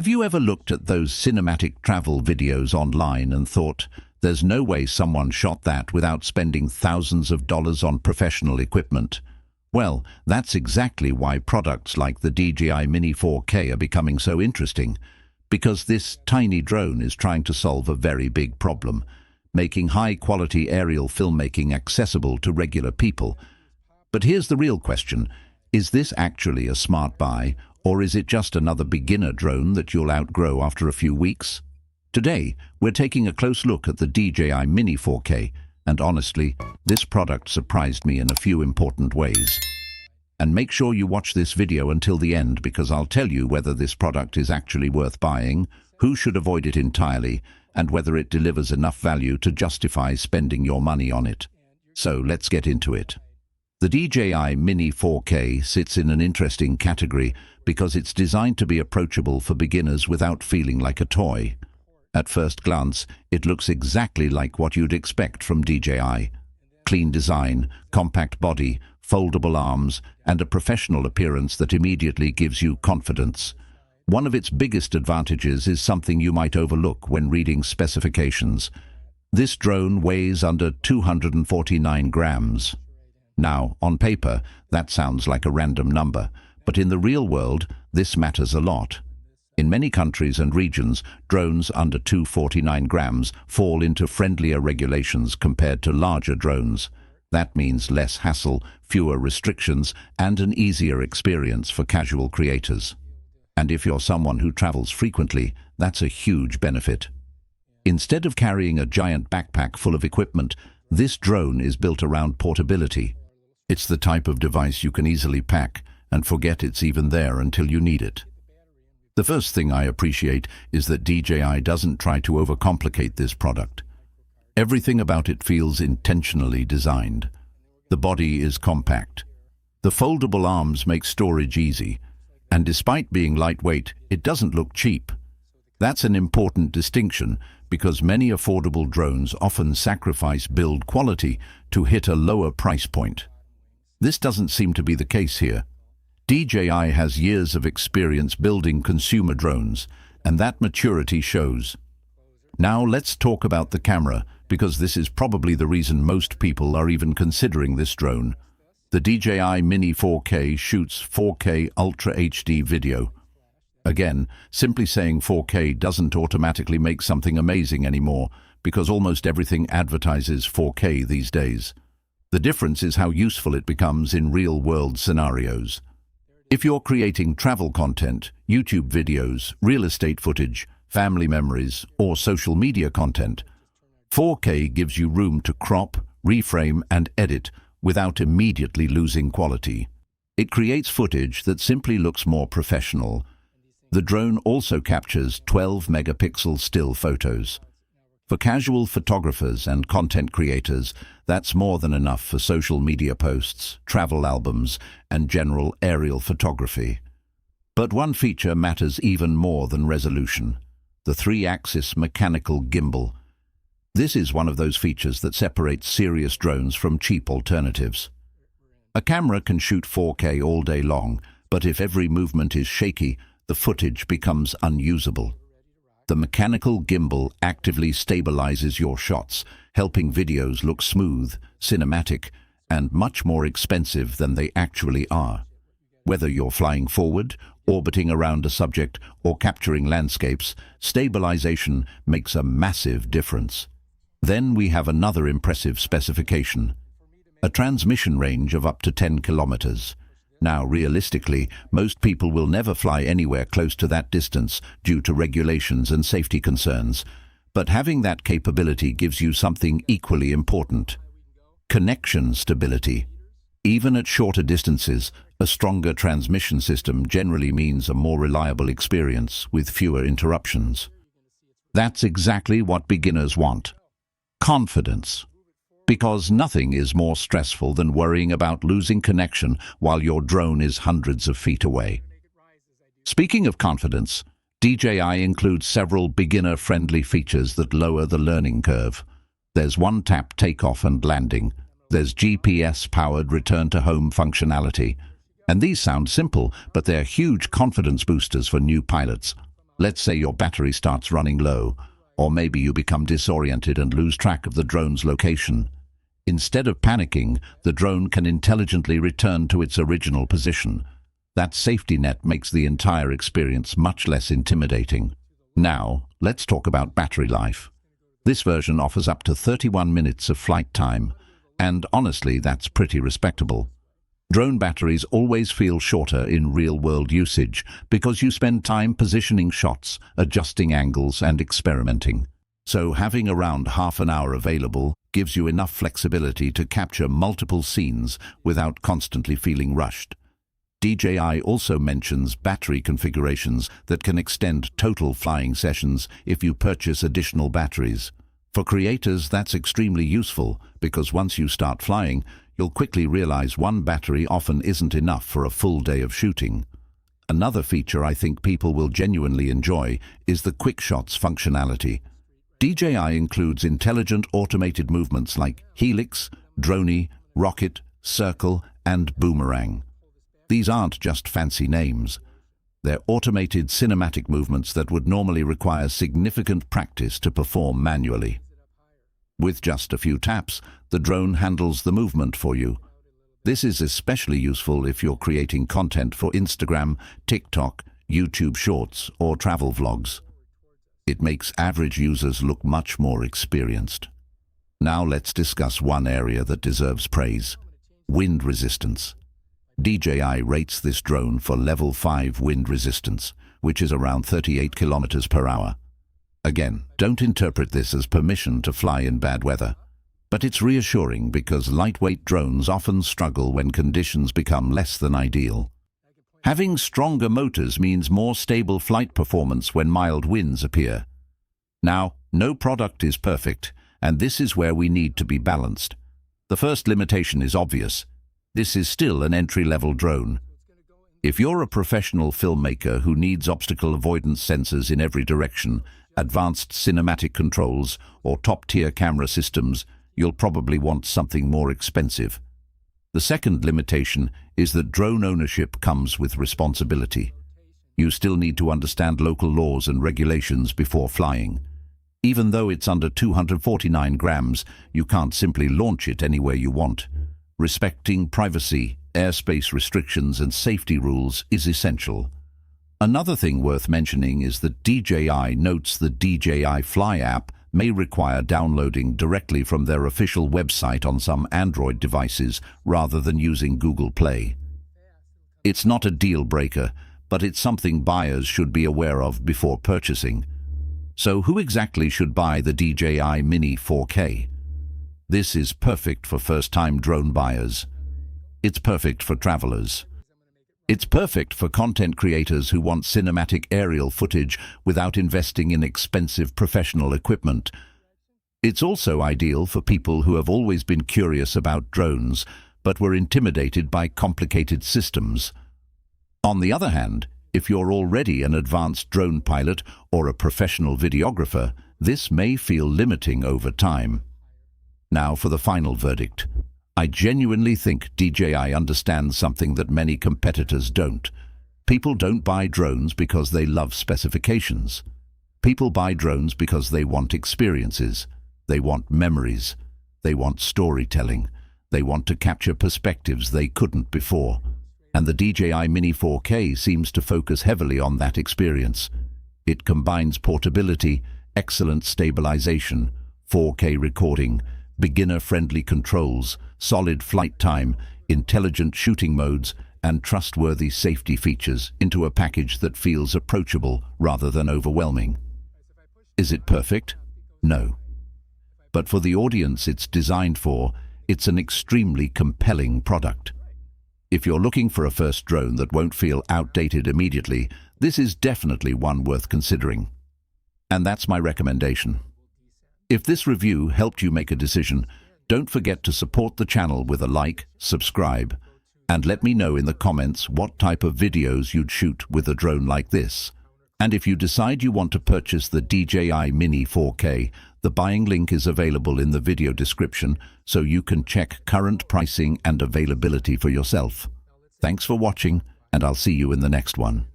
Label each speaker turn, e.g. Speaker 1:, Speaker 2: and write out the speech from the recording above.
Speaker 1: Have you ever looked at those cinematic travel videos online and thought, there's no way someone shot that without spending thousands of dollars on professional equipment? Well, that's exactly why products like the DJI Mini 4K are becoming so interesting, because this tiny drone is trying to solve a very big problem, making high-quality aerial filmmaking accessible to regular people. But here's the real question: is this actually a smart buy, or is it just another beginner drone that you'll outgrow after a few weeks? Today, we're taking a close look at the DJI Mini 4K, and honestly, this product surprised me in a few important ways. And make sure you watch this video until the end, because I'll tell you whether this product is actually worth buying, who should avoid it entirely, and whether it delivers enough value to justify spending your money on it. So let's get into it. The DJI Mini 4K sits in an interesting category because it's designed to be approachable for beginners without feeling like a toy. At first glance, it looks exactly like what you'd expect from DJI. Clean design, compact body, foldable arms, and a professional appearance that immediately gives you confidence. One of its biggest advantages is something you might overlook when reading specifications. This drone weighs under 249 grams. Now, on paper, that sounds like a random number, but in the real world, this matters a lot. In many countries and regions, drones under 249 grams fall into friendlier regulations compared to larger drones. That means less hassle, fewer restrictions, and an easier experience for casual creators. And if you're someone who travels frequently, that's a huge benefit. Instead of carrying a giant backpack full of equipment, this drone is built around portability. It's the type of device you can easily pack and forget it's even there until you need it. The first thing I appreciate is that DJI doesn't try to overcomplicate this product. Everything about it feels intentionally designed. The body is compact. The foldable arms make storage easy, and despite being lightweight, it doesn't look cheap. That's an important distinction because many affordable drones often sacrifice build quality to hit a lower price point. This doesn't seem to be the case here. DJI has years of experience building consumer drones, and that maturity shows. Now let's talk about the camera, because this is probably the reason most people are even considering this drone. The DJI Mini 4K shoots 4K Ultra HD video. Again, simply saying 4K doesn't automatically make something amazing anymore, because almost everything advertises 4K these days. The difference is how useful it becomes in real-world scenarios. If you're creating travel content, YouTube videos, real estate footage, family memories, or social media content, 4K gives you room to crop, reframe, and edit without immediately losing quality. It creates footage that simply looks more professional. The drone also captures 12-megapixel still photos. For casual photographers and content creators, that's more than enough for social media posts, travel albums, and general aerial photography. But one feature matters even more than resolution: the 3-axis mechanical gimbal. This is one of those features that separates serious drones from cheap alternatives. A camera can shoot 4K all day long, but if every movement is shaky, the footage becomes unusable. The mechanical gimbal actively stabilizes your shots, helping videos look smooth, cinematic, and much more expensive than they actually are. Whether you're flying forward, orbiting around a subject, or capturing landscapes, stabilization makes a massive difference. Then we have another impressive specification: a transmission range of up to 10 kilometers. Now, realistically, most people will never fly anywhere close to that distance due to regulations and safety concerns, but having that capability gives you something equally important: connection stability. Even at shorter distances, a stronger transmission system generally means a more reliable experience with fewer interruptions. That's exactly what beginners want: confidence. Because nothing is more stressful than worrying about losing connection while your drone is hundreds of feet away. Speaking of confidence, DJI includes several beginner-friendly features that lower the learning curve. There's one-tap takeoff and landing. There's GPS-powered return-to-home functionality. And these sound simple, but they're huge confidence boosters for new pilots. Let's say your battery starts running low, or maybe you become disoriented and lose track of the drone's location. Instead of panicking, the drone can intelligently return to its original position. That safety net makes the entire experience much less intimidating. Now, let's talk about battery life. This version offers up to 31 minutes of flight time, and honestly, that's pretty respectable. Drone batteries always feel shorter in real-world usage because you spend time positioning shots, adjusting angles, and experimenting. So having around half an hour available gives you enough flexibility to capture multiple scenes without constantly feeling rushed. DJI also mentions battery configurations that can extend total flying sessions if you purchase additional batteries. For creators, that's extremely useful because once you start flying, you'll quickly realize one battery often isn't enough for a full day of shooting. Another feature I think people will genuinely enjoy is the QuickShots functionality. DJI includes intelligent automated movements like helix, droney, rocket, circle, and boomerang. These aren't just fancy names. They're automated cinematic movements that would normally require significant practice to perform manually. With just a few taps, the drone handles the movement for you. This is especially useful if you're creating content for Instagram, TikTok, YouTube Shorts, or travel vlogs. It makes average users look much more experienced. Now let's discuss one area that deserves praise: wind resistance. DJI rates this drone for level 5 wind resistance, which is around 38 kilometers per hour. Again, don't interpret this as permission to fly in bad weather. But it's reassuring because lightweight drones often struggle when conditions become less than ideal. Having stronger motors means more stable flight performance when mild winds appear. Now, no product is perfect, and this is where we need to be balanced. The first limitation is obvious. This is still an entry-level drone. If you're a professional filmmaker who needs obstacle avoidance sensors in every direction, advanced cinematic controls, or top-tier camera systems, you'll probably want something more expensive. The second limitation is that drone ownership comes with responsibility. You still need to understand local laws and regulations before flying. Even though it's under 249 grams, you can't simply launch it anywhere you want. Respecting privacy, airspace restrictions, and safety rules is essential. Another thing worth mentioning is that DJI notes the DJI Fly app may require downloading directly from their official website on some Android devices rather than using Google Play. It's not a deal breaker, but it's something buyers should be aware of before purchasing. So who exactly should buy the DJI Mini 4K? This is perfect for first-time drone buyers. It's perfect for travelers. It's perfect for content creators who want cinematic aerial footage without investing in expensive professional equipment. It's also ideal for people who have always been curious about drones, but were intimidated by complicated systems. On the other hand, if you're already an advanced drone pilot or a professional videographer, this may feel limiting over time. Now for the final verdict. I genuinely think DJI understands something that many competitors don't. People don't buy drones because they love specifications. People buy drones because they want experiences. They want memories. They want storytelling. They want to capture perspectives they couldn't before. And the DJI Mini 4K seems to focus heavily on that experience. It combines portability, excellent stabilization, 4K recording, beginner-friendly controls, solid flight time, intelligent shooting modes, and trustworthy safety features into a package that feels approachable rather than overwhelming. Is it perfect? No. But for the audience it's designed for, it's an extremely compelling product. If you're looking for a first drone that won't feel outdated immediately, this is definitely one worth considering. And that's my recommendation. If this review helped you make a decision, don't forget to support the channel with a like, subscribe, and let me know in the comments what type of videos you'd shoot with a drone like this. And if you decide you want to purchase the DJI Mini 4K, the buying link is available in the video description so you can check current pricing and availability for yourself. Thanks for watching, and I'll see you in the next one.